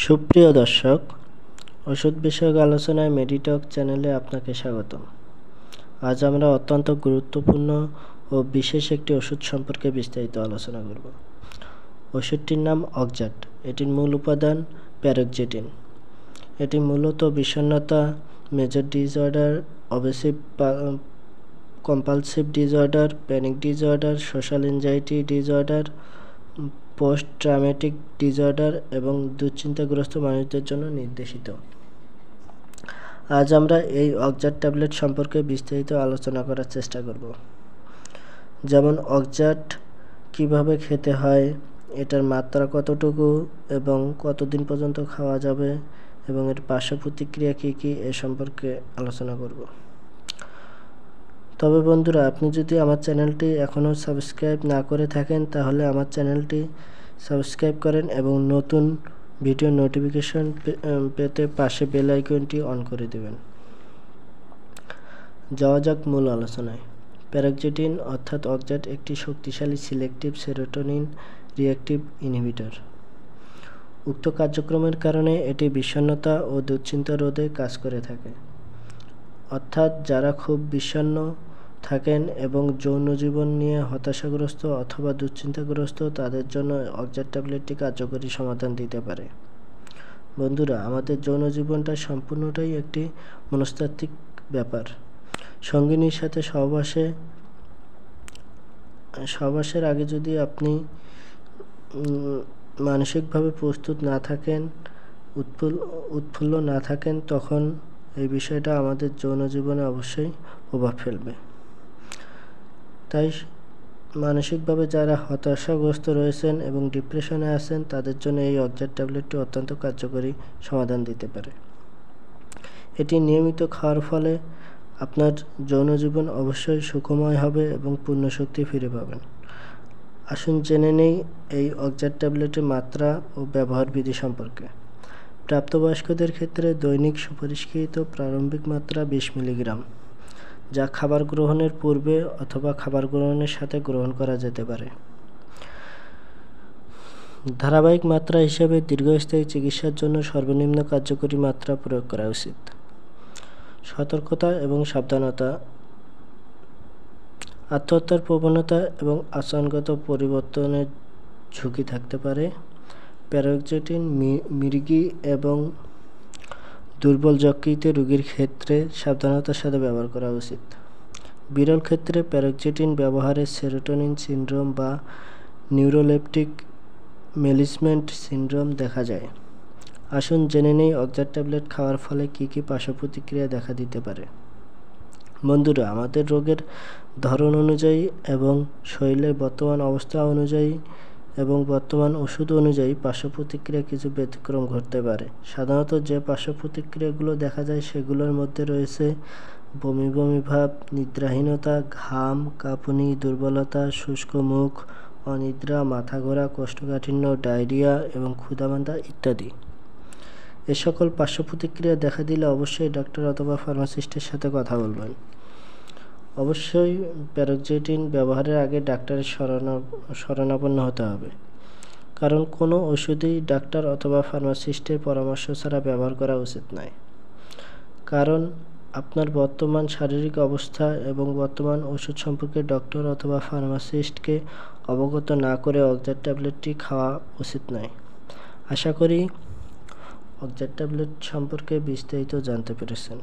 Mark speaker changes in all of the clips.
Speaker 1: সুপ্রিয় দর্শক, ওষুধ বিষয়ক আলোচনায় মেডিটক চ্যানেলে আপনাকে স্বাগতম। আজ আমরা অত্যন্ত গুরুত্বপূর্ণ ও বিশেষ একটি ওষুধ সম্পর্কে বিস্তারিত আলোচনা করব। ওষুধটির নাম অক্সাট। এটির মূল উপাদান প্যারোক্সেটিন। এটি মূলত বিষণ্ণতা, major disorder, obsessive compulsive disorder, panic disorder, social anxiety disorder, post traumatic disorder এবং দুশ্চিন্তাগ্রস্ত মানুষদের জন্য নির্দেশিত। আজ আমরা এই অক্সাট ট্যাবলেট সম্পর্কে বিস্তারিত আলোচনা করার চেষ্টা করব। যেমন অক্সাট কিভাবে খেতে হয়, এটার মাত্রা কতটুকু এবং কতদিন পর্যন্ত খাওয়া যাবে এবং এর পার্শ্ব প্রতিক্রিয়া কী কী এ সম্পর্কে আলোচনা করব। তবে বন্ধুরা, আপনি যদি আমার চ্যানেলটি এখনও সাবস্ক্রাইব না করে থাকেন তাহলে আমার চ্যানেলটি সাবস্ক্রাইব করেন এবং নতুন ভিডিও নোটিফিকেশন পেতে পাশে বেল আইকনটি অন করে দেবেন। যাওয়া যাক মূল আলোচনায়। প্যারোক্সেটিন অর্থাৎ অক্সাট একটি শক্তিশালী সিলেক্টিভ সেরোটোনিন রিঅ্যাক্টিভ ইনহিবিটর। উক্ত কার্যক্রমের কারণে এটি বিষণ্ণতা ও দুশ্চিন্তা রোধে কাজ করে থাকে। অর্থাৎ যারা খুব বিষণ্ণ থাকেন এবং যৌন জীবন নিয়ে হতাশাগ্রস্ত অথবা দুশ্চিন্তাগ্রস্ত, তাদের জন্য অক্সাট ট্যাবলেটটি কার্যকরী সমাধান দিতে পারে। বন্ধুরা, আমাদের যৌন জীবনটা সম্পূর্ণটাই একটি মনস্তাত্ত্বিক ব্যাপার। সঙ্গিনীর সাথে সহবাসের আগে যদি আপনি মানসিকভাবে প্রস্তুত না থাকেন, উৎফুল্ল না থাকেন, তখন এই বিষয়টা আমাদের যৌন জীবনে অবশ্যই প্রভাব ফেলবে। তাই মানসিকভাবে যারা হতাশাগ্রস্ত রয়েছেন এবং ডিপ্রেশনে আছেন, তাদের জন্য এই অক্সাট ট্যাবলেটটি অত্যন্ত কার্যকরী সমাধান দিতে পারে। এটি নিয়মিত খাওয়ার ফলে আপনার যৌন জীবন অবশ্যই সুখময় হবে এবং পূর্ণ শক্তি ফিরে পাবেন। আসুন জেনে নেই এই অক্সাট ট্যাবলেটের মাত্রা ও ব্যবহার বিধি সম্পর্কে। প্রাপ্তবয়স্কদের ক্ষেত্রে দৈনিক সুপারিশকৃত প্রারম্ভিক মাত্রা 20 মিলিগ্রাম, যা খাবার গ্রহণের পূর্বে অথবা খাবার গ্রহণের সাথে গ্রহণ করা যেতে পারে। ধারাবাহিক মাত্রা হিসেবে দীর্ঘস্থায়ী চিকিৎসার জন্য সর্বনিম্ন কার্যকরী মাত্রা প্রয়োগ করা উচিত। সতর্কতা এবং সাবধানতা। আত্মহত্যার প্রবণতা এবং আচরণগত পরিবর্তনের ঝুঁকি থাকতে পারে। প্যারোক্সেটিন মৃগী এবং দুর্বল যকৃত রোগীর ক্ষেত্রে সাবধানতার সাথে ব্যবহার করা উচিত। বিরল ক্ষেত্রে প্যারোক্সেটিন ব্যবহারে সেরোটোনিন সিনড্রোম বা নিউরোলেপটিক মেলিসমেন্ট সিনড্রোম দেখা যায়। আসুন জেনে নেই অক্সাট ট্যাবলেট খাওয়ার ফলে কী কী পার্শ্ব প্রতিক্রিয়া দেখা দিতে পারে। বন্ধুরা, আমাদের রোগের ধরন অনুযায়ী এবং শরীরের বর্তমান অবস্থা অনুযায়ী এবং বর্তমান ওষুধ অনুযায়ী পার্শ্ব প্রতিক্রিয়া কিছু ব্যতিক্রম ঘটতে পারে। সাধারণত যে পার্শ্ব প্রতিক্রিয়াগুলো দেখা যায় সেগুলোর মধ্যে রয়েছে বমি বমি ভাব, নিদ্রাহীনতা, ঘাম, কাঁপুনি, দুর্বলতা, শুষ্ক মুখ, অনিদ্রা, মাথা ঘোরা, কোষ্ঠকাঠিন্য, ডায়রিয়া এবং ক্ষুধামান্দা ইত্যাদি। এ সকল পার্শ্ব প্রতিক্রিয়া দেখা দিলে অবশ্যই ডাক্তার অথবা ফার্মাসিস্টের সাথে কথা বলবেন। অবশ্যই প্যারোক্সেটিন ব্যবহারের আগে ডাক্তারের শরণাপন্ন হতে হবে, কারণ কোনো ওষুধই ডাক্তার অথবা ফার্মাসিস্টের পরামর্শ ছাড়া ব্যবহার করা উচিত নয়। কারণ আপনার বর্তমান শারীরিক অবস্থা এবং বর্তমান ওষুধ সম্পর্কে ডক্টর অথবা ফার্মাসিস্টকে অবগত না করে অক্সাট ট্যাবলেটটি খাওয়া উচিত নয়। আশা করি অক্সাট ট্যাবলেট সম্পর্কে বিস্তারিত জানতে পেরেছেন।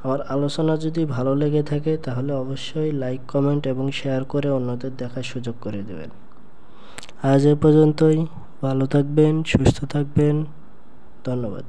Speaker 1: আমার আলোচনা যদি ভালো লেগে থাকে তাহলে অবশ্যই লাইক, কমেন্ট এবং শেয়ার করে অন্যদের দেখার সুযোগ করে দেবেন। আজ এ পর্যন্তই। ভালো থাকবেন, সুস্থ থাকবেন। ধন্যবাদ।